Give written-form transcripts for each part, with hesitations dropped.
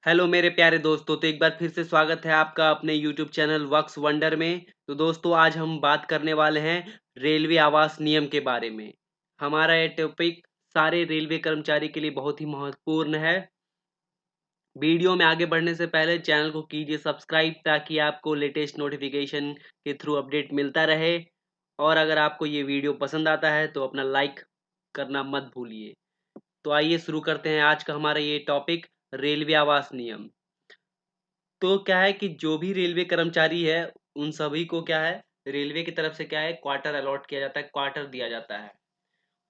Hello मेरे प्यारे दोस्तों, तो एक बार फिर से स्वागत है आपका अपने यूट्यूब चैनल वर्क्स वंडर में। तो दोस्तों, आज हम बात करने वाले हैं रेलवे आवास नियम के बारे में। हमारा ये टॉपिक सारे रेलवे कर्मचारी के लिए बहुत ही महत्वपूर्ण है। वीडियो में आगे बढ़ने से पहले चैनल को कीजिए सब्सक्राइब, ताकि आपको लेटेस्ट नोटिफिकेशन के थ्रू अपडेट मिलता रहे। और अगर आपको ये वीडियो पसंद आता है तो अपना लाइक करना मत भूलिए। तो आइए शुरू करते हैं आज का हमारा ये टॉपिक, रेलवे आवास नियम। तो क्या है कि जो भी रेलवे कर्मचारी है, उन सभी को क्या है, रेलवे की तरफ से क्या है, क्वार्टर अलॉट किया जाता है, क्वार्टर दिया जाता है।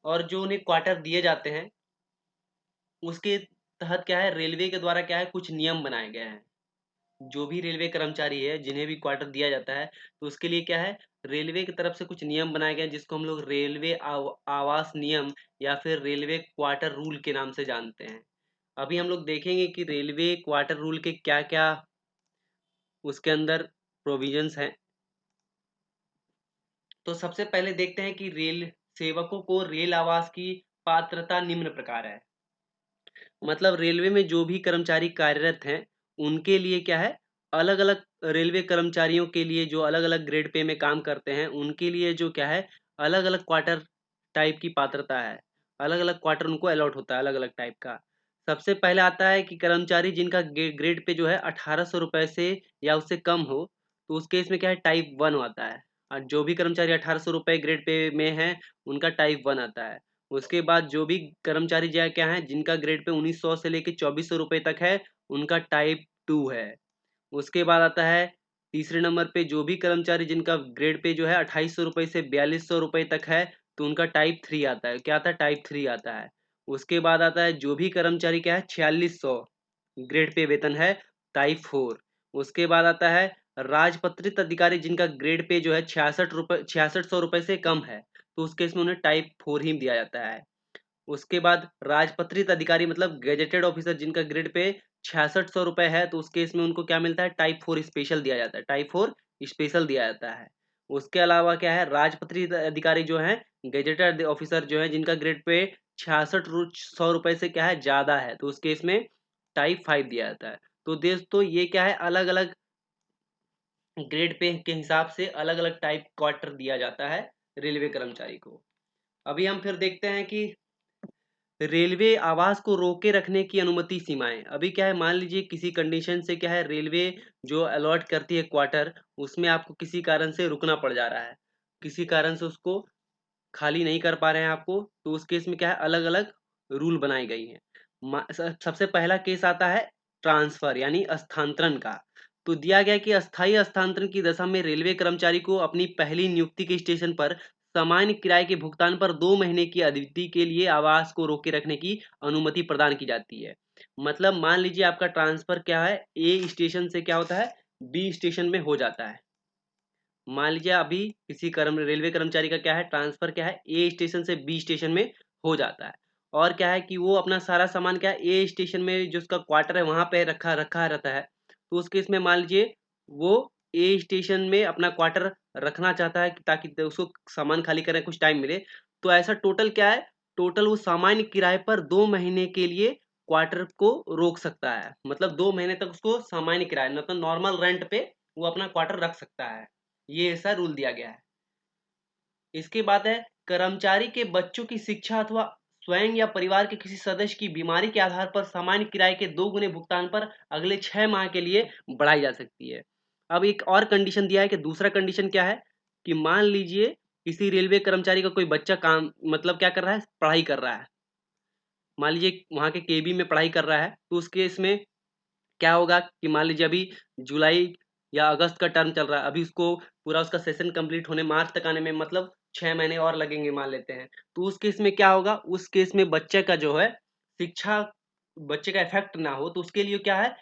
और जो उन्हें क्वार्टर दिए जाते हैं, उसके तहत क्या है, रेलवे के द्वारा क्या है, कुछ नियम बनाए गए हैं। जो भी रेलवे कर्मचारी है, जिन्हें भी क्वार्टर दिया जाता है, तो उसके लिए क्या है, रेलवे की तरफ से कुछ नियम बनाए गए हैं, जिसको हम लोग रेलवे आवास नियम या फिर रेलवे क्वार्टर रूल के नाम से जानते हैं। अभी हम लोग देखेंगे कि रेलवे क्वार्टर रूल के क्या क्या उसके अंदर प्रोविजंस हैं। तो सबसे पहले देखते हैं कि रेल सेवकों को रेल आवास की पात्रता निम्न प्रकार है। मतलब रेलवे में जो भी कर्मचारी कार्यरत हैं, उनके लिए क्या है, अलग अलग रेलवे कर्मचारियों के लिए जो अलग अलग ग्रेड पे में काम करते हैं, उनके लिए जो क्या है, अलग अलग क्वार्टर टाइप की पात्रता है। अलग अलग क्वार्टर उनको अलॉट होता है, अलग अलग टाइप का। सबसे पहले आता है कि कर्मचारी जिनका ग्रेड पे जो है 1800 रुपए से या उससे कम हो, तो उस केस में क्या है, टाइप 1 आता है। और जो भी कर्मचारी 1800 रुपए ग्रेड पे में है, उनका टाइप 1 आता है। उसके बाद जो भी कर्मचारी क्या हैं, जिनका ग्रेड पे 1900 से लेके 2400 रुपए तक है, उनका टाइप 2 है। उसके बाद आता है तीसरे नंबर पे, जो भी कर्मचारी जिनका ग्रेड पे जो है 2800 रुपए से 4200 रुपए तक है, तो उनका टाइप 3 आता है। क्या आता है, टाइप 3 आता है। उसके बाद आता है जो भी कर्मचारी क्या है, 4600 ग्रेड पे वेतन है, टाइप 4। उसके बाद आता है राजपत्रित अधिकारी जिनका ग्रेड पे जो है 6600 रुपए से कम है, तो उस केस में उन्हें टाइप 4 ही दिया जाता है। उसके बाद राजपत्रित अधिकारी मतलब गेजेटेड ऑफिसर जिनका ग्रेड पे 6600 रुपए है, तो उस केस में उनको क्या मिलता है, टाइप 4 स्पेशल दिया जाता है, टाइप 4 स्पेशल दिया जाता है। उसके अलावा क्या है, राजपत्रित अधिकारी जो है, गेजेटेड ऑफिसर जो है, जिनका ग्रेड पे 6600 रुपए से क्या है, ज्यादा है, तो उस केस में टाइप 5 दिया जाता है। तो दोस्तों, ये क्या है, अलग अलग ग्रेड पे के हिसाब से अलग अलग टाइप क्वार्टर दिया जाता है रेलवे कर्मचारी को। अभी हम फिर देखते हैं कि रेलवे आवास को रोके रखने की अनुमति सीमाएं। अभी क्या है, मान लीजिए किसी कंडीशन से क्या है, रेलवे जो अलॉट करती है क्वार्टर, उसमें आपको किसी कारण से रुकना पड़ जा रहा है, किसी कारण से उसको खाली नहीं कर पा रहे हैं आपको, तो उस केस में क्या है, अलग अलग रूल बनाई गई है। सबसे पहला केस आता है ट्रांसफर यानी स्थानांतरण का। तो दिया गया कि अस्थायी स्थानांतरण की दशा में रेलवे कर्मचारी को अपनी पहली नियुक्ति के स्टेशन पर सामान्य किराए के भुगतान पर 2 महीने की अवधि के लिए आवास को रोके रखने की अनुमति प्रदान की जाती है। मतलब मान लीजिए आपका ट्रांसफर क्या है, ए स्टेशन से क्या होता है, बी स्टेशन में हो जाता है। मान लीजिए अभी किसी रेलवे कर्मचारी का क्या है, ट्रांसफर क्या है, ए स्टेशन से बी स्टेशन में हो जाता है। और क्या है कि वो अपना सारा सामान क्या है, ए स्टेशन में जो उसका क्वार्टर है, वहां पे रखा रखा रहता है। तो उस केस में मान लीजिए वो ए स्टेशन में अपना क्वार्टर रखना चाहता है, ताकि उसको सामान खाली करने कुछ टाइम मिले। तो ऐसा टोटल क्या है, टोटल वो सामान्य किराए पर 2 महीने के लिए क्वार्टर को रोक सकता है। मतलब 2 महीने तक उसको सामान्य किराया, मतलब नॉर्मल रेंट पे वो अपना क्वार्टर रख सकता है। ये ऐसा रूल दिया गया है। इसके बाद है कर्मचारी के बच्चों की शिक्षा अथवा स्वयं या परिवार के किसी सदस्य की बीमारी के आधार पर सामान्य किराए के 2 गुने भुगतान पर अगले 6 माह के लिए बढ़ाई जा सकती है। अब एक और कंडीशन दिया है कि दूसरा कंडीशन क्या है, कि मान लीजिए किसी रेलवे कर्मचारी का कोई बच्चा काम मतलब क्या कर रहा है, पढ़ाई कर रहा है। मान लीजिए वहां के केबी में पढ़ाई कर रहा है, तो उस केस में क्या होगा कि मान लीजिए अभी जुलाई या अगस्त का टर्म चल रहा है, अभी उसको पूरा उसका सेशन कंप्लीट होने मार्च तक आने में मतलब 6 महीने और लगेंगे मान लेते हैं। तो उस केस में क्या होगा, उस केस में बच्चे का जो है शिक्षा, बच्चे का इफेक्ट ना हो, तो उसके लिए क्या है,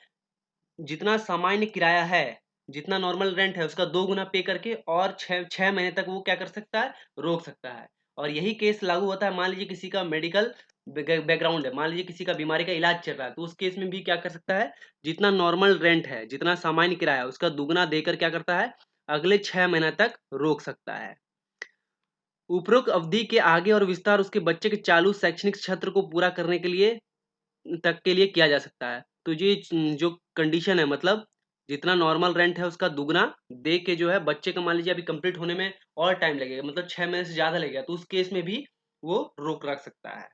जितना सामान्य किराया है, जितना नॉर्मल रेंट है, उसका 2 गुना पे करके और छह छह महीने तक वो क्या कर सकता है, रोक सकता है। और यही केस लागू होता है, मान लीजिए किसी का मेडिकल बैकग्राउंड है, मान लीजिए किसी का बीमारी का इलाज चल रहा है, तो उस केस में भी क्या कर सकता है, जितना नॉर्मल रेंट है, जितना सामान्य किराया है, उसका दुगना देकर क्या करता है, अगले 6 महीने तक रोक सकता है। उपरोक्त अवधि के आगे और विस्तार उसके बच्चे के चालू शैक्षणिक सत्र को पूरा करने के लिए तक के लिए किया जा सकता है। तो ये जो कंडीशन है, मतलब जितना नॉर्मल रेंट है उसका दुगना दे के जो है बच्चे का मान लीजिए अभी कंप्लीट होने में और टाइम लगेगा, मतलब 6 महीने से ज़्यादा लगेगा, तो उस केस में भी वो रोक रख सकता है।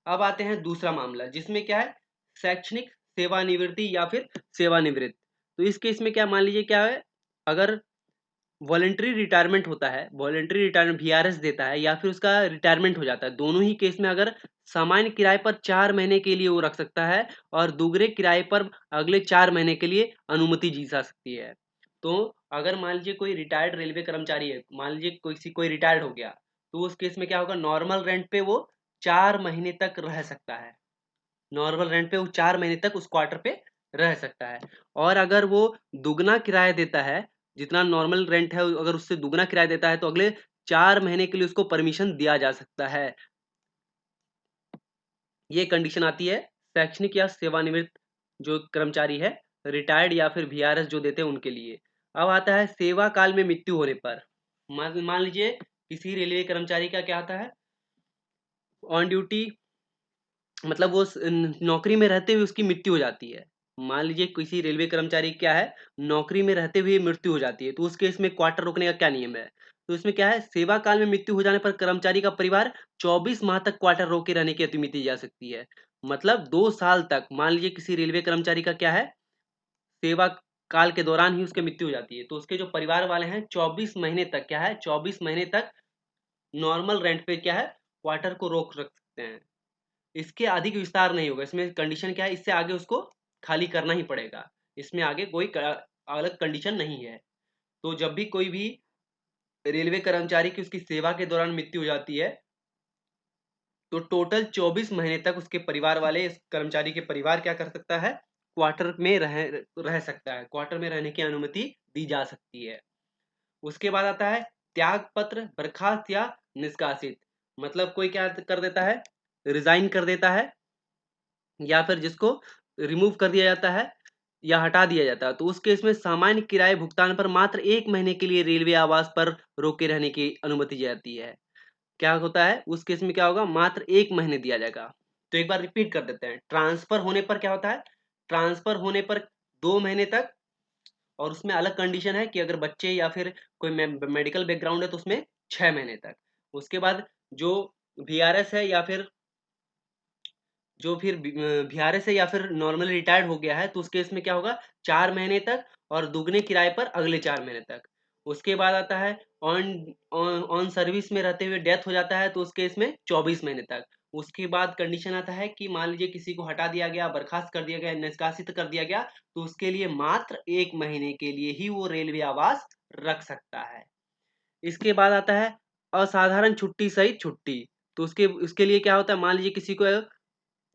अब आते हैं दूसरा मामला, जिसमें क्या है, शैक्षणिक सेवानिवृत्ति या फिर सेवानिवृत्त। तो इस केस में क्या मान लीजिए क्या है, अगर वॉलंटरी रिटायरमेंट होता है, वॉलंटरी रिटायरमेंट वीआरएस देता है या फिर उसका रिटायरमेंट हो जाता है, दोनों ही केस में अगर सामान्य किराए पर 4 महीने के लिए वो रख सकता है और दुगने किराए पर अगले 4 महीने के लिए अनुमति दी जा सकती है। तो अगर मान लीजिए कोई रिटायर्ड रेलवे कर्मचारी है, मान लीजिए कोई रिटायर्ड हो गया, तो उस केस में क्या होगा, नॉर्मल रेंट पे वो 4 महीने तक रह सकता है। नॉर्मल रेंट पे वो 4 महीने तक उस क्वार्टर पे रह सकता है। और अगर वो दुगना किराया देता है, जितना नॉर्मल रेंट है अगर उससे दुगना किराया देता है, तो अगले 4 महीने के लिए उसको परमिशन दिया जा सकता है। ये कंडीशन आती है शैक्षणिक या सेवानिवृत्त जो कर्मचारी है, रिटायर्ड या फिर वीआरएस जो देते हैं उनके लिए। अब आता है सेवा काल में मृत्यु होने पर। मान मान लीजिए किसी रेलवे कर्मचारी का क्या आता है, ऑन ड्यूटी, मतलब वो नौकरी में रहते हुए उसकी मृत्यु हो जाती है। मान लीजिए किसी रेलवे कर्मचारी क्या है, नौकरी में रहते हुए मृत्यु हो जाती है, तो उस केस में क्वार्टर रोकने का क्या नियम है। तो इसमें क्या है, सेवा काल में मृत्यु हो जाने पर कर्मचारी का परिवार 24 माह तक क्वार्टर रोके रहने की अनुमति दी जा सकती है। मतलब 2 साल तक, मान लीजिए किसी रेलवे कर्मचारी का क्या है, सेवा काल के दौरान ही उसकी मृत्यु हो जाती है, तो उसके जो परिवार वाले हैं 24 महीने तक क्या है, 24 महीने तक नॉर्मल रेंट पे क्या है, क्वार्टर को रोक रख सकते हैं। इसके अधिक विस्तार नहीं होगा। इसमें कंडीशन क्या है, इससे आगे उसको खाली करना ही पड़ेगा। इसमें आगे कोई अलग कंडीशन नहीं है। तो जब भी कोई भी रेलवे कर्मचारी की उसकी सेवा के दौरान मृत्यु हो जाती है, तो टोटल 24 महीने तक उसके परिवार वाले, इस कर्मचारी के परिवार क्या कर सकता है, क्वार्टर में रह सकता है, क्वार्टर में रहने की अनुमति दी जा सकती है। उसके बाद आता है त्याग पत्र, बर्खास्त या निष्कासित। मतलब कोई क्या कर देता है, रिजाइन कर देता है, या फिर जिसको रिमूव कर दिया जाता है या हटा दिया जाता है, तो उस केस में सामान्य किराए भुगतान पर मात्र 1 महीने के लिए रेलवे आवास पर रोके रहने की अनुमति दी जाती है। क्या होता है उस केस में, क्या होगा, मात्र 1 महीने दिया जाएगा। तो एक बार रिपीट कर देते हैं, ट्रांसफर होने पर क्या होता है, ट्रांसफर होने पर 2 महीने तक, और उसमें अलग कंडीशन है कि अगर बच्चे या फिर कोई मेडिकल बैकग्राउंड है तो उसमें 6 महीने तक। उसके बाद जो वीआरएस है या फिर जो फिर वीआरएस है या फिर नॉर्मली रिटायर्ड हो गया है, तो उस केस में क्या होगा, 4 महीने तक और दुगने किराए पर अगले 4 महीने तक। उसके बाद आता है ऑन ऑन सर्विस में रहते हुए डेथ हो जाता है, तो उस केस में 24 महीने तक। उसके बाद कंडीशन आता है कि मान लीजिए किसी को हटा दिया गया, बर्खास्त कर दिया गया, निष्कासित कर दिया गया, तो उसके लिए मात्र 1 महीने के लिए ही वो रेलवे आवास रख सकता है। इसके बाद आता है असाधारण छुट्टी सहित छुट्टी। तो उसके उसके लिए क्या होता है, मान लीजिए किसी को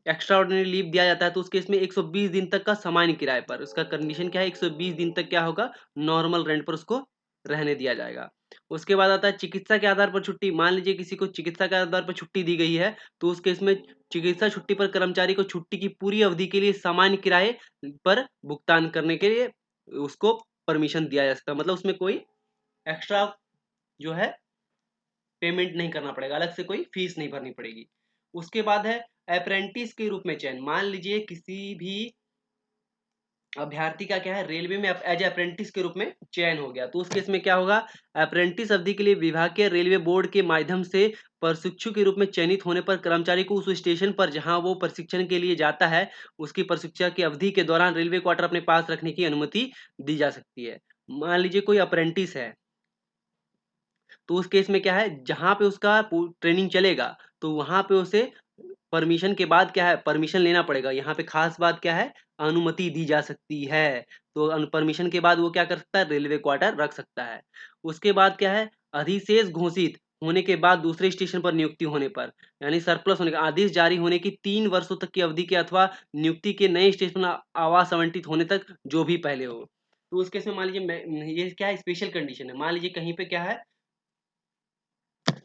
एक्स्ट्रा ऑर्डिनरी लीव दिया जाता है, तो उस केस में 120 दिन तक का सामान्य किराए पर, उसका कंडीशन क्या है, 120 दिन तक क्या होगा, नॉर्मल रेंट पर उसको रहने दिया जाएगा। उसके बाद आता है चिकित्सा के आधार पर छुट्टी। मान लीजिए किसी को चिकित्सा के आधार पर छुट्टी दी गई है, तो उस केस में चिकित्सा छुट्टी पर कर्मचारी को छुट्टी की पूरी अवधि के लिए सामान्य किराए पर भुगतान करने के लिए उसको परमिशन दिया जा सकता है। मतलब उसमें कोई एक्स्ट्रा जो है पेमेंट नहीं करना पड़ेगा, अलग से कोई फीस नहीं भरनी पड़ेगी। उसके बाद है अप्रेंटिस के रूप में चयन। मान लीजिए किसी भी अभ्यर्थी का क्या है, रेलवे में एज अप्रेंटिस के रूप में चयन हो गया, तो उस केस में क्या होगा, अप्रेंटिस अवधि के लिए विभागीय रेलवे बोर्ड के माध्यम से प्रशिक्षु के रूप में चयनित होने पर कर्मचारी को उस स्टेशन पर जहां वो प्रशिक्षण के लिए जाता है, उसकी प्रशिक्षण की अवधि के दौरान रेलवे क्वार्टर अपने पास रखने की अनुमति दी जा सकती है। मान लीजिए कोई अप्रेंटिस है, तो उस केस में क्या है, जहाँ पे उसका ट्रेनिंग चलेगा, तो वहाँ पे उसे परमिशन के बाद क्या है, परमिशन लेना पड़ेगा। यहाँ पे खास बात क्या है, अनुमति दी जा सकती है। तो परमिशन के बाद वो क्या कर सकता है, रेलवे क्वार्टर रख सकता है। उसके बाद क्या है, अधिशेष घोषित होने के बाद दूसरे स्टेशन पर नियुक्ति होने पर, यानी सरप्लस होने का आदेश जारी होने की 3 वर्षों तक की अवधि के अथवा नियुक्ति के नए स्टेशन आवास आवंटित होने तक, जो भी पहले हो। तो उस केस में मान लीजिए ये क्या है, स्पेशल कंडीशन है। मान लीजिए कहीं पे क्या है,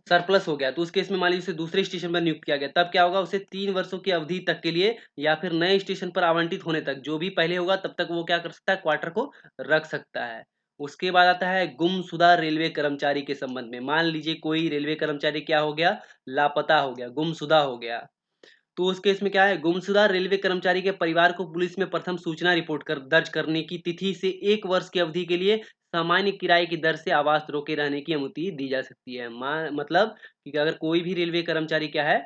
सरप्लस हो गया, तो उस केस में मान लीजिए उसे दूसरे स्टेशन पर नियुक्त किया गया, तब क्या होगा, उसे 3 वर्षों की अवधि तक के लिए या फिर नए स्टेशन पर आवंटित होने तक, जो भी पहले होगा तब तक वो क्या कर सकता है, क्वार्टर को रख सकता है। उसके बाद आता है गुमशुदा रेलवे कर्मचारी के संबंध में। मान लीजिए कोई रेलवे कर्मचारी क्या हो गया, लापता हो गया, गुमशुदा हो गया, तो उस केस में क्या है, गुमशुदा रेलवे कर्मचारी के परिवार को पुलिस में प्रथम सूचना रिपोर्ट दर्ज करने की तिथि से 1 वर्ष की अवधि के लिए सामान्य किराए की दर से आवास रोके रहने की अनुमति दी जा सकती है। मतलब कि अगर कोई भी रेलवे कर्मचारी क्या है,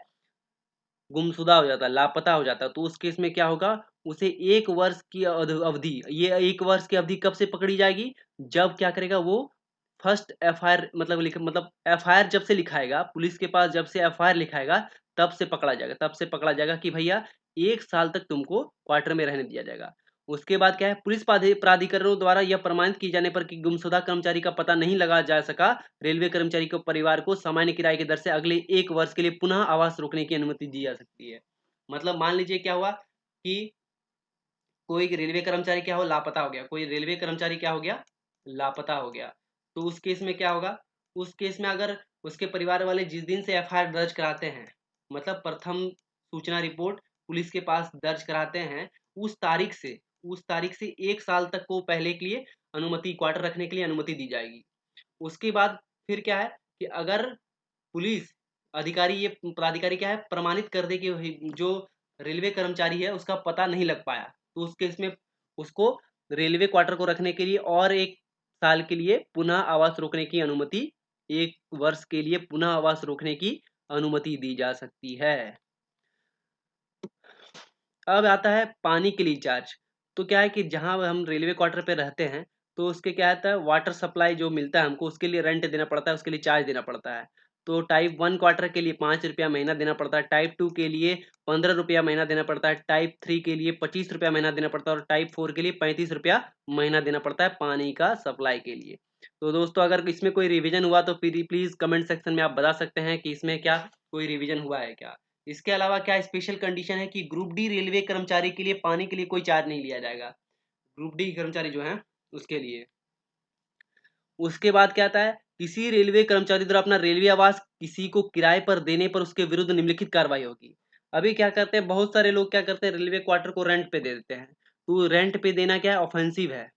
गुमशुदा हो जाता है, लापता हो जाता है, तो उस केस में क्या होगा, उसे 1 वर्ष की अवधि, ये 1 वर्ष की अवधि कब से पकड़ी जाएगी, जब क्या करेगा वो फर्स्ट एफआईआर मतलब एफआईआर जब से लिखाएगा, पुलिस के पास जब से एफआईआर लिखाएगा, तब से पकड़ा जाएगा कि भैया 1 साल तक तुमको क्वार्टर में रहने दिया जाएगा। उसके बाद क्या है, पुलिस प्राधिकरणों द्वारा यह प्रमाणित किए जाने पर कि गुमशुदा कर्मचारी का पता नहीं लगा जा सका, रेलवे कर्मचारी के परिवार को सामान्य किराए की दर से अगले 1 वर्ष के लिए पुनः आवास रोकने की अनुमति दी जा सकती है। मतलब मान लीजिए क्या हुआ कि कोई रेलवे कर्मचारी क्या हो, लापता हो गया, कोई रेलवे कर्मचारी क्या हो गया, लापता हो गया, तो उस केस में क्या होगा, उस केस में अगर उसके परिवार वाले जिस दिन से एफआईआर दर्ज कराते हैं, मतलब प्रथम सूचना रिपोर्ट पुलिस के पास दर्ज कराते हैं, उस तारीख से 1 साल तक को पहले के लिए अनुमति, क्वार्टर रखने के लिए अनुमति दी जाएगी। उसके बाद फिर क्या है कि अगर पुलिस अधिकारी, ये प्राधिकारी क्या है, प्रमाणित कर दे कि जो रेलवे कर्मचारी है उसका पता नहीं लग पाया, तो उस केस में उसको रेलवे क्वार्टर को रखने के लिए और 1 साल के लिए पुनः आवास रोकने की अनुमति, 1 वर्ष के लिए पुनः आवास रोकने की अनुमति दी जा सकती है। अब आता है पानी के लिए चार्ज। तो क्या है कि जहाँ हम रेलवे क्वार्टर पे रहते हैं, तो उसके क्या होता है, वाटर सप्लाई जो मिलता है हमको, उसके लिए रेंट देना पड़ता है, उसके लिए चार्ज देना पड़ता है। तो टाइप 1 क्वार्टर के लिए 5 रुपया महीना देना पड़ता है, टाइप 2 के लिए 15 रुपया महीना देना पड़ता है, टाइप 3 के लिए 25 रुपया महीना देना पड़ता है और टाइप 4 के लिए 35 रुपया महीना देना पड़ता है पानी का सप्लाई के लिए। तो दोस्तों अगर इसमें कोई रिवीजन हुआ तो प्लीज़ कमेंट सेक्शन में आप बता सकते हैं कि इसमें क्या कोई रिवीजन हुआ है क्या? इसके अलावा क्या स्पेशल कंडीशन है कि ग्रुप डी रेलवे कर्मचारी के लिए पानी के लिए कोई चार्ज नहीं लिया जाएगा, ग्रुप डी कर्मचारी जो हैं उसके लिए। उसके बाद क्या आता है, किसी रेलवे कर्मचारी द्वारा अपना रेलवे आवास किसी को किराए पर देने पर उसके विरुद्ध निम्नलिखित कार्रवाई होगी। अभी क्या करते हैं, बहुत सारे लोग क्या करते हैं, रेलवे क्वार्टर को रेंट पे दे देते हैं, तो रेंट पे देना क्या है, ऑफेंसिव है,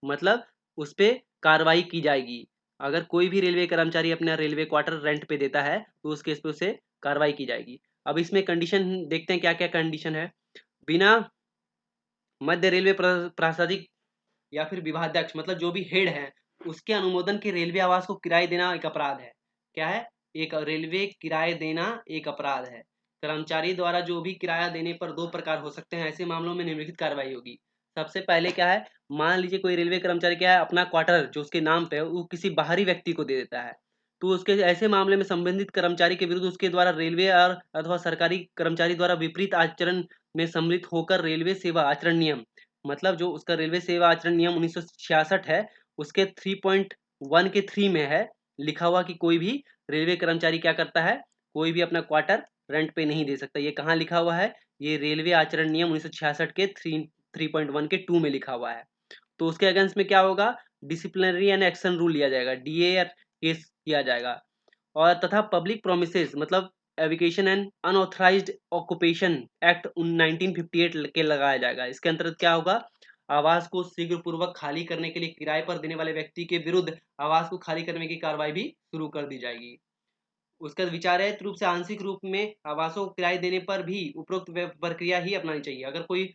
मतलब उस पे कार्रवाई की जाएगी। अगर कोई भी रेलवे कर्मचारी अपना रेलवे क्वार्टर रेंट पे देता है, तो उस केस पे उसे कार्रवाई की जाएगी। अब इसमें कंडीशन देखते हैं क्या क्या कंडीशन है। बिना मध्य रेलवे प्रासादिक या फिर विभागाध्यक्ष, मतलब जो भी हेड है, उसके अनुमोदन के रेलवे आवास को किराए देना एक अपराध है। क्या है, एक रेलवे किराए देना एक अपराध है। कर्मचारी द्वारा जो भी किराया देने पर 2 प्रकार हो सकते हैं, ऐसे मामलों में निम्नलिखित कार्रवाई होगी। सबसे पहले क्या है, मान लीजिए कोई रेलवे कर्मचारी क्या है, अपना क्वार्टर जो उसके नाम पे है वो किसी बाहरी व्यक्ति को दे देता है, तो उसके ऐसे मामले में संबंधित कर्मचारी के विरुद्ध उसके द्वारा रेलवे और अथवा सरकारी कर्मचारी द्वारा विपरीत आचरण में सम्मिलित होकर रेलवे सेवा आचरण नियम, मतलब जो उसका रेलवे सेवा आचरण नियम 1966 है, उसके 3.1 के 3 में है लिखा हुआ कि कोई भी रेलवे कर्मचारी क्या करता है, कोई भी अपना क्वार्टर रेंट पे नहीं दे सकता। ये कहाँ लिखा हुआ है, ये रेलवे आचरण नियम 1966 के 3.1 के 2 में लिखा हुआ है। तो उसके अगेंस्ट में क्या होगा, डिसिप्लिनरी एंड एक्शन रूल लिया जाएगा, डीए केस किया जाएगा। और तथा पब्लिक प्रोमिसेस, मतलब eviction and unauthorised occupation act 1958 के लगाया जाएगा। इसके अंतर्गत क्या होगा, आवास को शीघ्र पूर्वक खाली करने के लिए किराए पर देने वाले व्यक्ति के विरुद्ध आवास को खाली करने की कार्रवाई भी शुरू कर दी जाएगी। उसका विचारित रूप से आंशिक रूप में आवासों को किराए देने पर भी उपरोक्त प्रक्रिया ही अपनानी चाहिए। अगर कोई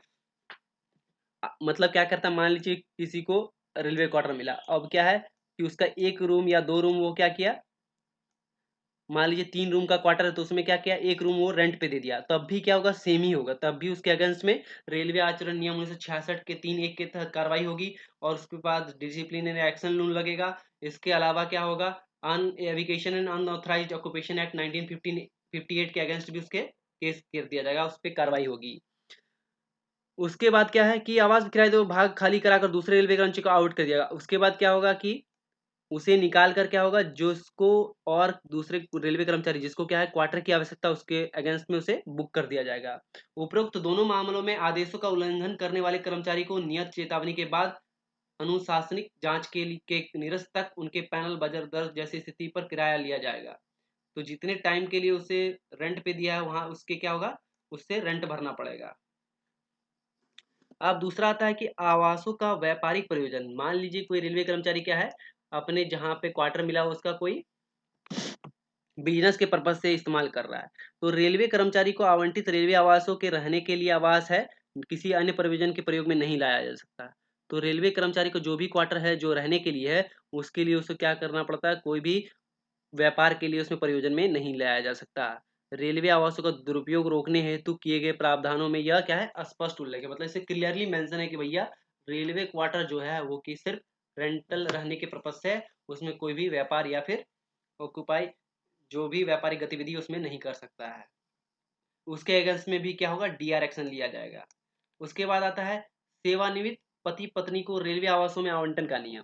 मतलब क्या करता, मान लीजिए किसी को रेलवे क्वार्टर मिला, अब क्या है कि उसका 1 रूम या 2 रूम वो क्या किया, मान लीजिए 3 रूम का क्वार्टर है तो उसमें क्या किया, 1 रूम वो रेंट पे दे दिया, तब भी क्या होगा, सेम ही होगा, तब भी उसके अगेंस्ट में रेलवे आचरण नियम 1966 के 3(1) के तहत कार्रवाई होगी और उसके बाद डिसिप्लिनरी एक्शन रूल लगेगा। इसके अलावा क्या होगा, अन eviction and unauthorised occupation act 1958 के अगेंस्ट भी उसके केस कर दिया जाएगा, उस पर कार्रवाई होगी। उसके बाद क्या है कि आवास किराए दो भाग खाली कराकर दूसरे रेलवे कर्मचारी को आउट कर दिया। उसके बाद क्या होगा कि उसे निकाल कर क्या होगा, जो उसको और दूसरे रेलवे कर्मचारी जिसको क्या है क्वार्टर की आवश्यकता, उसके अगेंस्ट में उसे बुक कर दिया जाएगा। उपरोक्त दोनों मामलों में आदेशों का उल्लंघन करने वाले कर्मचारी को नियत चेतावनी के बाद अनुशासनिक जांच के निरस्त तक उनके पैनल बजर दर्ज जैसी स्थिति पर किराया लिया जाएगा। तो जितने टाइम के लिए उसे रेंट पे दिया है वहां उसके क्या होगा, उससे रेंट भरना पड़ेगा। अब दूसरा आता है कि आवासों का व्यापारिक प्रयोजन। मान लीजिए कोई रेलवे कर्मचारी क्या है, अपने जहाँ पे क्वार्टर मिला हो उसका कोई बिजनेस के पर्पज से इस्तेमाल कर रहा है। तो रेलवे कर्मचारी को आवंटित रेलवे आवासों के रहने के लिए आवास है, किसी अन्य प्रोविजन के प्रयोग में नहीं लाया जा सकता। तो रेलवे कर्मचारी को जो भी क्वार्टर है जो रहने के लिए है, उसके लिए उसे क्या करना पड़ता है, कोई भी व्यापार के लिए उसमें प्रयोजन में नहीं लाया जा सकता। रेलवे आवासों का दुरुपयोग रोकने हेतु किए गए प्रावधानों में यह क्या है, स्पष्ट उल्लेख है। मतलब इसे क्लियरली मेंशन है कि भैया रेलवे क्वार्टर जो है वो कि सिर्फ रेंटल रहने के पर्पज से है, उसमें कोई भी व्यापार या फिर ऑक्यूपाई जो भी व्यापारिक गतिविधि उसमें नहीं कर सकता है। उसके अगेंस्ट में भी क्या होगा, डीआर एक्शन लिया जाएगा। उसके बाद आता है सेवानिवृत्त पति पत्नी को रेलवे आवासों में आवंटन का नियम।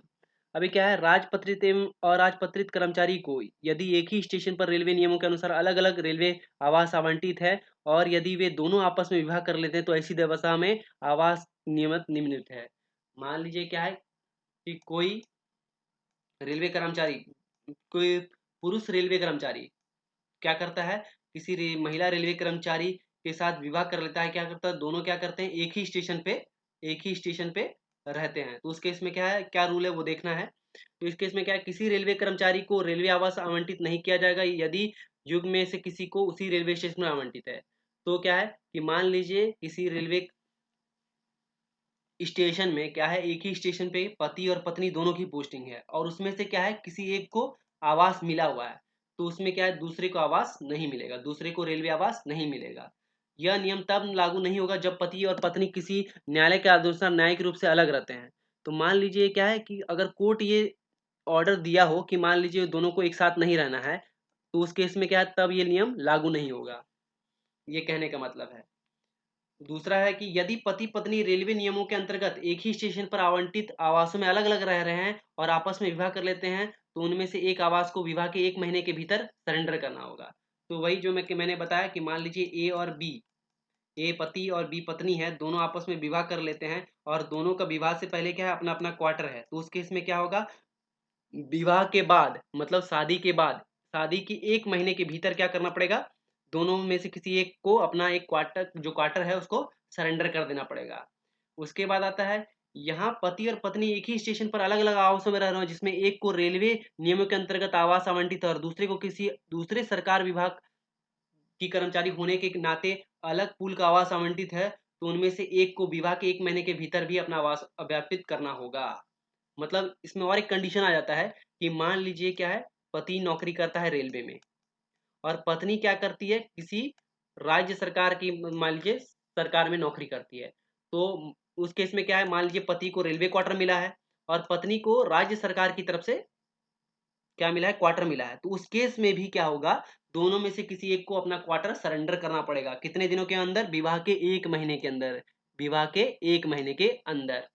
अभी क्या है, राजपत्रित एवं अराजपत्रित कर्मचारी को यदि एक ही स्टेशन पर रेलवे नियमों के अनुसार अलग अलग रेलवे आवास आवंटित है और यदि वे दोनों आपस में विवाह कर लेते हैं तो ऐसी दशा में आवास नियमित निम्नलिखित है। मान लीजिए क्या है कि कोई रेलवे कर्मचारी, कोई पुरुष रेलवे कर्मचारी क्या करता है, किसी महिला रेलवे कर्मचारी के साथ विवाह कर लेता है। क्या करता है, दोनों क्या करते हैं, एक ही स्टेशन पे रहते हैं। तो उस केस में क्या है, क्या रूल है वो देखना है। तो इस केस में क्या है, किसी रेलवे कर्मचारी को रेलवे आवास आवंटित नहीं किया जाएगा यदि युग में से किसी को उसी रेलवे स्टेशन में आवंटित है। तो क्या है कि मान लीजिए किसी रेलवे स्टेशन में क्या है, एक ही स्टेशन पे पति और पत्नी दोनों की पोस्टिंग है और उसमें से क्या है किसी एक को आवास मिला हुआ है, तो उसमें क्या है दूसरे को आवास नहीं मिलेगा, दूसरे को रेलवे आवास नहीं मिलेगा। यह नियम तब लागू नहीं होगा जब पति और पत्नी किसी न्यायालय के अनुसार न्यायिक रूप से अलग रहते हैं। तो मान लीजिए क्या है कि अगर कोर्ट ये ऑर्डर दिया हो कि मान लीजिए दोनों को एक साथ नहीं रहना है, तो उस केस में क्या है, तब ये नियम लागू नहीं होगा। ये कहने का मतलब है। दूसरा है कि यदि पति पत्नी रेलवे नियमों के अंतर्गत एक ही स्टेशन पर आवंटित आवासों में अलग अलग रह रहे हैं और आपस में विवाह कर लेते हैं, तो उनमें से एक आवास को विवाह के 1 महीने के भीतर सरेंडर करना होगा। तो वही जो मैंने बताया कि मान लीजिए ए और बी, ए पति और बी पत्नी है, दोनों आपस में विवाह कर लेते हैं और दोनों का विवाह से पहले क्या है, अपना अपना क्वार्टर है। तो उस केस में क्या होगा, विवाह के बाद मतलब शादी के बाद, शादी की 1 महीने के भीतर क्या करना पड़ेगा, दोनों में से किसी एक को अपना एक क्वार्टर, जो क्वार्टर है उसको सरेंडर कर देना पड़ेगा। उसके बाद आता है, यहाँ पति और पत्नी एक ही स्टेशन पर अलग अलग आवासों में रह रहे हैं जिसमें एक को रेलवे नियमों के अंतर्गत आवास आवंटित है और दूसरे को किसी दूसरे सरकार विभाग की कर्मचारी होने के नाते अलग पूल का आवास आवंटित है, तो उनमें से एक को विवाह के 1 महीने के भीतर भी अपना आवास अव्यापित करना होगा। मतलब इसमें और एक कंडीशन आ जाता है कि मान लीजिए क्या है, पति नौकरी करता है रेलवे में और पत्नी क्या करती है, किसी राज्य सरकार की, मान लीजिए सरकार में नौकरी करती है। तो उस केस में क्या है, मान लीजिए पति को रेलवे क्वार्टर मिला है और पत्नी को राज्य सरकार की तरफ से क्या मिला है, क्वार्टर मिला है। तो उस केस में भी क्या होगा, दोनों में से किसी एक को अपना क्वार्टर सरेंडर करना पड़ेगा। कितने दिनों के अंदर, विवाह के 1 महीने के अंदर, विवाह के 1 महीने के अंदर।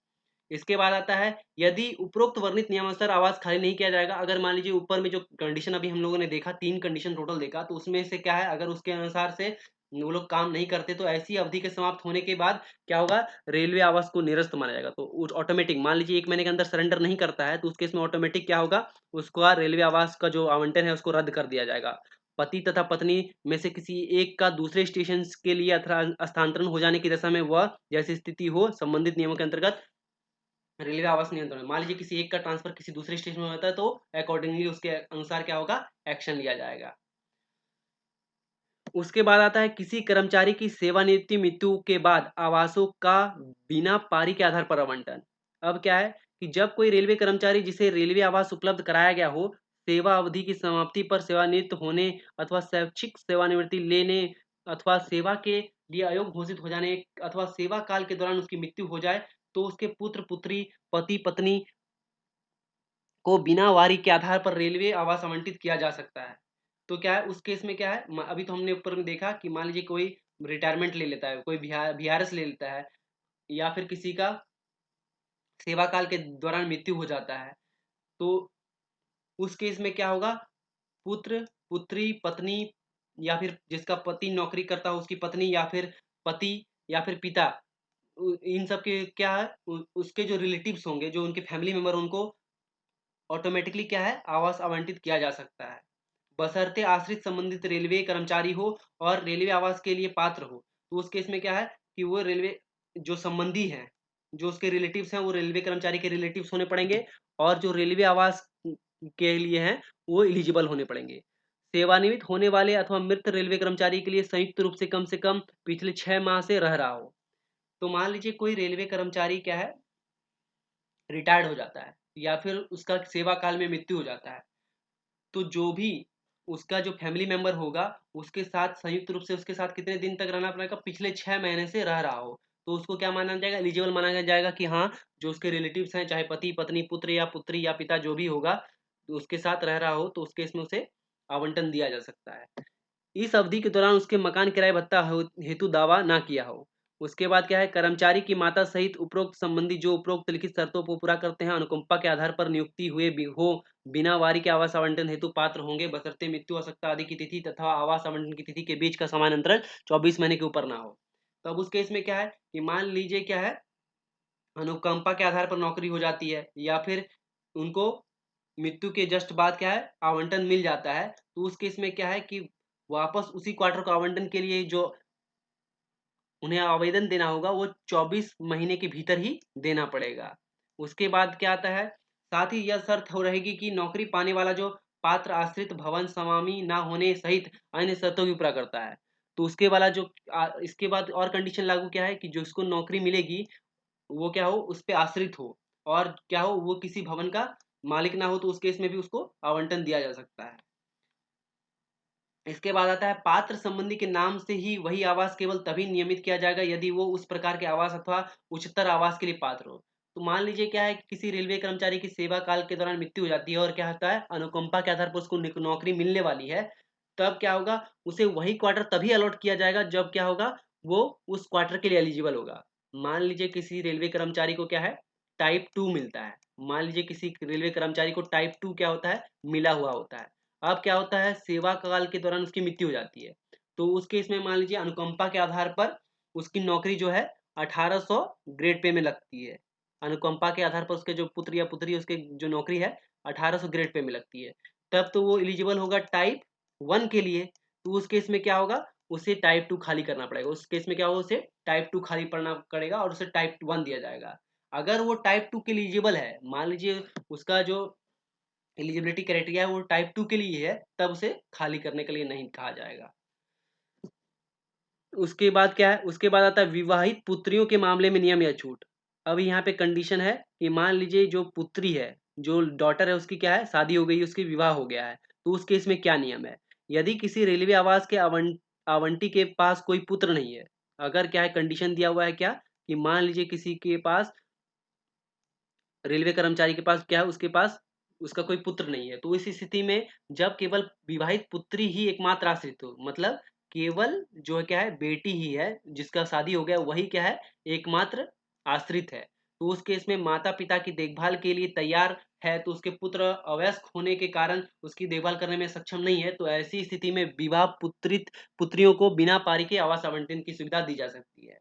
इसके बाद आता है, यदि उपरोक्त वर्णित नियमानुसार आवास खाली नहीं किया जाएगा, अगर मान लीजिए ऊपर में जो कंडीशन अभी हम लोगों ने देखा, 3 कंडीशन टोटल देखा, तो उसमें से क्या है, अगर उसके अनुसार से वो लोग काम नहीं करते तो ऐसी अवधि के समाप्त होने के बाद क्या होगा, रेलवे आवास को निरस्त माना जाएगा। तो ऑटोमेटिक मान लीजिए 1 महीने के अंदर सरेंडर नहीं करता है तो उस केस में ऑटोमेटिक क्या होगा, उसका रेलवे आवास का जो आवंटन है उसको रद्द कर दिया जाएगा। पति तथा पत्नी में से किसी एक का दूसरे स्टेशन के लिए स्थानांतरण हो जाने की दशा में वह जैसी स्थिति हो संबंधित नियमों के अंतर्गत रेलवे आवास नियंत्रण, मान लीजिए किसी एक का ट्रांसफर किसी दूसरे स्टेशन में होता है तो अकॉर्डिंगली उसके अनुसार क्या होगा, एक्शन लिया जाएगा। उसके बाद आता है, किसी कर्मचारी की सेवानिवृत्ति मृत्यु के बाद आवासों का बिना पारी के आधार पर आवंटन। अब क्या है कि जब कोई रेलवे कर्मचारी जिसे रेलवे आवास उपलब्ध कराया गया हो, सेवा अवधि की समाप्ति पर सेवानिवृत्त होने अथवा शैक्षिक सेवानिवृत्ति लेने अथवा सेवा के लिए अयोग्य घोषित हो जाने अथवा सेवा काल के दौरान उसकी मृत्यु हो जाए, तो उसके पुत्र पुत्री, पति पत्नी को बिना वारी के आधार पर रेलवे आवास आवंटित किया जा सकता है। तो क्या है उस केस में क्या है, अभी तो हमने ऊपर में देखा कि मान लीजिए कोई रिटायरमेंट ले लेता है, कोई वीआरएस ले लेता है या फिर किसी का सेवा काल के दौरान मृत्यु हो जाता है, तो उस केस में क्या होगा, पुत्र पुत्री पत्नी या फिर जिसका पति नौकरी करता हो उसकी पत्नी या फिर पति या फिर पिता, इन सब के क्या है, उसके जो रिलेटिव्स होंगे, जो उनके फैमिली मेंबर, उनको ऑटोमेटिकली क्या है, आवास आवंटित किया जा सकता है, बशर्ते आश्रित संबंधित रेलवे कर्मचारी हो और रेलवे आवास के लिए पात्र हो। तो उस केस में क्या है कि वो रेलवे जो संबंधी हैं, जो उसके रिलेटिव्स हैं, वो रेलवे कर्मचारी के रिलेटिव्स होने पड़ेंगे और जो रेलवे आवास के लिए हैं वो एलिजिबल होने पड़ेंगे। सेवानिवृत्त होने वाले अथवा मृत रेलवे कर्मचारी के लिए संयुक्त रूप से कम पिछले 6 माह से रह रहा हो। तो मान लीजिए कोई रेलवे कर्मचारी क्या है, रिटायर्ड हो जाता है या फिर उसका सेवा काल में मृत्यु हो जाता है, तो जो भी उसका जो फैमिली मेंबर होगा उसके साथ संयुक्त रूप से उसके साथ कितने दिन तक रहना पड़ेगा, पिछले 6 महीने से रह रहा हो, तो उसको क्या माना जाएगा, एलिजिबल माना जाएगा कि हाँ, जो उसके रिलेटिव्स हैं, चाहे पति पत्नी पुत्र या पुत्री या पिता जो भी होगा, तो उसके साथ रह रहा हो तो उस केस में उसे आवंटन दिया जा सकता है। इस अवधि के दौरान उसके मकान किराए भत्ता हेतु दावा ना किया हो। उसके बाद क्या है, कर्मचारी की माता सहित उपरोक्त संबंधी जो उपरोक्त लिखित शर्तों को पूरा करते हैं, अनुकंपा के आधार पर नियुक्ति हुए हो, बिना वारी के आवास आवंटन हेतु पात्र होंगे, बशर्ते मृत्यु आवश्यकता आदि की तिथि तथा आवास आवंटन की तिथि के बीच का समान अंतराल 24 महीने के ऊपर ना हो। तो अब उस केस में क्या है कि मान लीजिए क्या है, अनुकंपा के आधार पर नौकरी हो जाती है या फिर उनको मृत्यु के जस्ट बाद क्या है, आवंटन मिल जाता है, तो उस केस में क्या है कि वापस उसी क्वार्टर को आवंटन के लिए जो उन्हें आवेदन देना होगा वो 24 महीने के भीतर ही देना पड़ेगा। उसके बाद क्या आता है, साथ ही यह शर्त हो रहेगी कि नौकरी पाने वाला जो पात्र आश्रित भवन स्वामी ना होने सहित अन्य शर्तों की पूरा करता है। तो उसके वाला जो इसके बाद और कंडीशन लागू क्या है कि जो उसको नौकरी मिलेगी वो क्या हो, उस पे आश्रित हो और क्या हो, वो किसी भवन का मालिक ना हो, तो उस केस में भी उसको आवंटन दिया जा सकता है। इसके बाद आता है, पात्र संबंधी के नाम से ही वही आवास केवल तभी नियमित किया जाएगा यदि वो उस प्रकार के आवास अथवा उच्चतर आवास के लिए पात्र हो। तो मान लीजिए क्या है कि किसी रेलवे कर्मचारी की सेवा काल के दौरान मृत्यु हो जाती है और क्या होता है, अनुकंपा के आधार पर उसको नौकरी मिलने वाली है, तब क्या होगा, उसे वही क्वार्टर तभी अलॉट किया जाएगा जब क्या होगा, वो उस क्वार्टर के लिए एलिजिबल होगा। मान लीजिए किसी रेलवे कर्मचारी को क्या है, टाइप 2 मिलता है। मान लीजिए किसी रेलवे कर्मचारी को टाइप 2 क्या होता है, मिला हुआ होता है। अब क्या होता है, सेवा काल के दौरान उसकी मृत्यु हो जाती है, तो उस केस में मान लीजिए अनुकंपा के आधार पर उसकी नौकरी जो है 1800 ग्रेड पे में लगती है। अनुकंपा के आधार पर उसके जो पुत्र या पुत्री उसके जो नौकरी है 1800 ग्रेड पे में लगती है, तब तो वो एलिजिबल होगा टाइप 1 के लिए। तो उस केस में क्या होगा, उसे टाइप 2 खाली करना पड़ेगा। उस केस में क्या होगा, उसे टाइप 2 खाली पड़ना पड़ेगा और उसे टाइप 1 दिया जाएगा। अगर वो टाइप 2 के लिए एलिजिबल है, मान लीजिए उसका जो एलिजिबिलिटी क्राइटेरिया है वो टाइप 2 के लिए है, तब उसे खाली करने के लिए नहीं कहा जाएगा। उसके बाद क्या है, उसके बाद आता है विवाहित पुत्रियों के मामले में नियम या छूट। अब यहाँ पे कंडीशन है कि मान लीजिए जो पुत्री है, जो डॉटर है, उसकी क्या है, शादी हो गई, उसकी विवाह हो गया है, तो उस केस में क्या नियम है, यदि किसी रेलवे आवास के आवंटी के पास कोई पुत्र नहीं है, अगर क्या है कंडीशन दिया हुआ है क्या, कि मान लीजिए किसी के पास रेलवे कर्मचारी के पास क्या है, उसके पास उसका कोई पुत्र नहीं है, तो इस स्थिति में जब केवल विवाहित पुत्री ही एकमात्र आश्रित हो, मतलब केवल जो है क्या है, बेटी ही है जिसका शादी हो गया, वही क्या है, एकमात्र आश्रित है, तो उस केस में माता पिता की देखभाल के लिए तैयार है, तो उसके पुत्र अवयस्क होने के कारण उसकी देखभाल करने में सक्षम नहीं है, तो ऐसी स्थिति में विवाह पुत्रित पुत्रियों को बिना पारी के आवास आवंटन की सुविधा दी जा सकती है।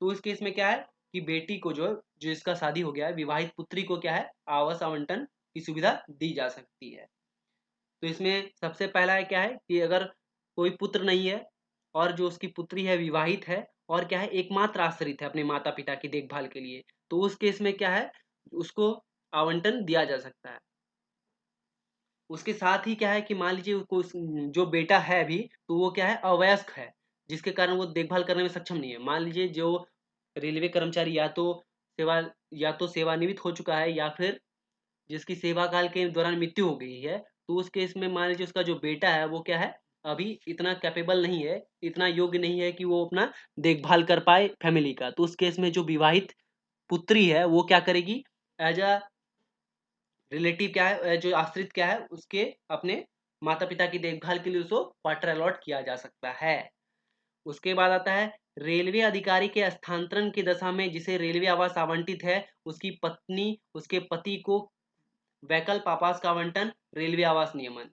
तो इस केस में क्या है कि बेटी को जो जिसका शादी हो गया है, विवाहित पुत्री को क्या है, आवास आवंटन की सुविधा दी जा सकती है। तो इसमें सबसे पहला है क्या है कि अगर कोई पुत्र नहीं है और जो उसकी पुत्री है विवाहित है और क्या है, एकमात्र आश्रित है अपने माता पिता की देखभाल के लिए, तो उस केस में क्या है, उसको आवंटन दिया जा सकता है। उसके साथ ही क्या है कि मान लीजिए जो बेटा है अभी, तो वो क्या है, अवयस्क है, जिसके कारण वो देखभाल करने में सक्षम नहीं है। मान लीजिए जो रेलवे कर्मचारी सेवा या तो सेवानिवृत्त हो चुका है या फिर जिसकी सेवा काल के दौरान मृत्यु हो गई है, तो उस केस में मान लीजिए उसका जो बेटा है वो क्या है, अभी इतना कैपेबल नहीं है, इतना योग्य नहीं है कि वो अपना देखभाल कर पाए फैमिली का, तो उस केस में जो विवाहित पुत्री है वो क्या करेगी, एज अ रिलेटिव क्या है, जो आश्रित क्या है, उसके अपने माता पिता की देखभाल के लिए उसको क्वार्टर अलॉट किया जा सकता है। उसके बाद आता है, रेलवे अधिकारी के स्थानांतरण की दशा में जिसे रेलवे आवास आवंटित है, उसकी पत्नी उसके पति को वैकल्प आवास का आवंटन, रेलवे आवास नियमन।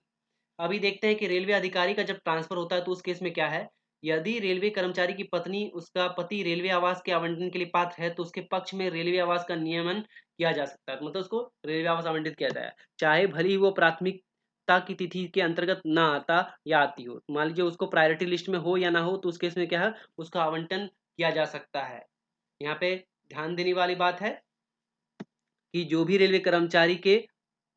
अभी देखते हैं कि रेलवे अधिकारी का जब ट्रांसफर होता है तो उस केस में क्या है, यदि रेलवे कर्मचारी की पत्नी उसका पति रेलवे आवास के आवंटन के लिए पात्र है, तो उसके पक्ष में रेलवे आवास का नियमन किया जा सकता है, मतलब उसको रेलवे आवास आवंटित किया जाए, चाहे भले ही वो प्राथमिकता की तिथि के अंतर्गत ना आता या आती हो। मान लीजिए उसको प्रायोरिटी लिस्ट में हो या ना हो, तो उस केस में क्या है, उसका आवंटन किया जा सकता है। यहाँ पे ध्यान देने वाली बात है कि जो भी रेलवे कर्मचारी के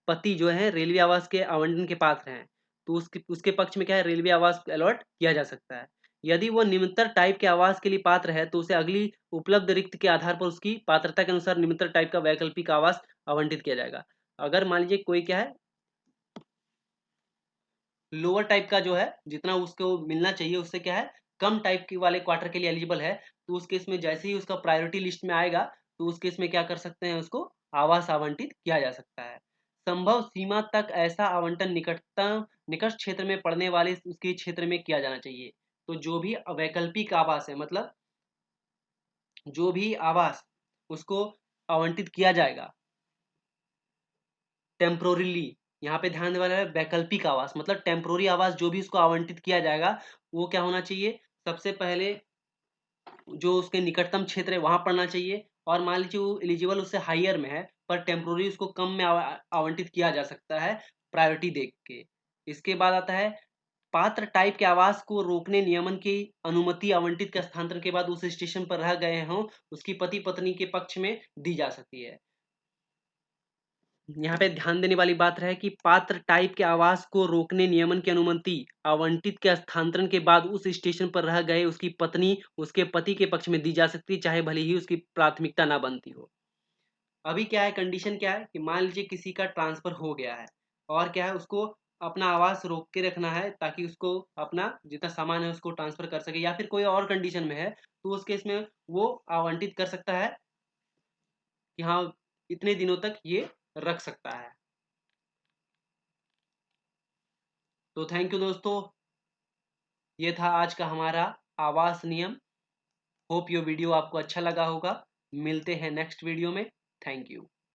पति जो है रेलवे आवास के आवंटन के पात्र हैं, तो उसके पक्ष में क्या है, रेलवे आवास अलॉट किया जा सकता है। यदि वो निम्नतर टाइप के आवास के लिए पात्र है तो उसे अगली उपलब्ध रिक्त के आधार पर उसकी पात्रता के अनुसार निम्नतर टाइप का वैकल्पिक आवास आवंटित किया जाएगा। अगर मान लीजिए कोई क्या है, लोअर टाइप का जो है, जितना उसको मिलना चाहिए उससे क्या है कम टाइप के वाले क्वार्टर के लिए एलिजिबल है, तो उस केस में जैसे ही उसका प्रायोरिटी लिस्ट में आएगा तो उस केस में क्या कर सकते हैं, उसको आवास आवंटित किया जा सकता है। संभव सीमा तक ऐसा आवंटन निकट क्षेत्र में पड़ने वाले उसके क्षेत्र में किया जाना चाहिए। तो जो भी वैकल्पिक आवास है, मतलब जो भी आवास उसको आवंटित किया जाएगा टेम्पोरली, यहाँ पे ध्यान देने वाला है वैकल्पिक आवास, मतलब टेम्पोररी आवास जो भी उसको आवंटित किया जाएगा वो क्या होना चाहिए, सबसे पहले जो उसके निकटतम क्षेत्र है वहां पड़ना चाहिए। और मान लीजिए वो एलिजिबल उससे हाइयर में है पर टेम्पोररी उसको कम में आवंटित किया जा सकता है प्रायोरिटी देख के। इसके बाद आता है पात्र टाइप के आवास को रोकने नियमन की अनुमति आवंटित के स्थानांतरण के बाद उस स्टेशन पर रह गए हों उसकी पति पत्नी के पक्ष में दी जा सकती है। यहाँ पे ध्यान देने वाली बात है कि पात्र टाइप के आवास को रोकने नियमन की अनुमति आवंटित के स्थानांतरण के बाद उस स्टेशन पर रह गए उसकी पत्नी उसके पति के पक्ष में दी जा सकती है, चाहे भले ही उसकी प्राथमिकता ना बनती हो। अभी क्या है, कंडीशन क्या है कि मान लीजिए किसी का ट्रांसफर हो गया है और क्या है उसको अपना आवास रोक के रखना है ताकि उसको अपना जितना सामान है उसको ट्रांसफर कर सके, या फिर कोई और कंडीशन में है तो उस केस में वो आवंटित कर सकता है कि हाँ इतने दिनों तक ये रख सकता है। तो थैंक यू दोस्तों, ये था आज का हमारा आवास नियम। होप ये वीडियो आपको अच्छा लगा होगा। मिलते हैं नेक्स्ट वीडियो में। Thank you.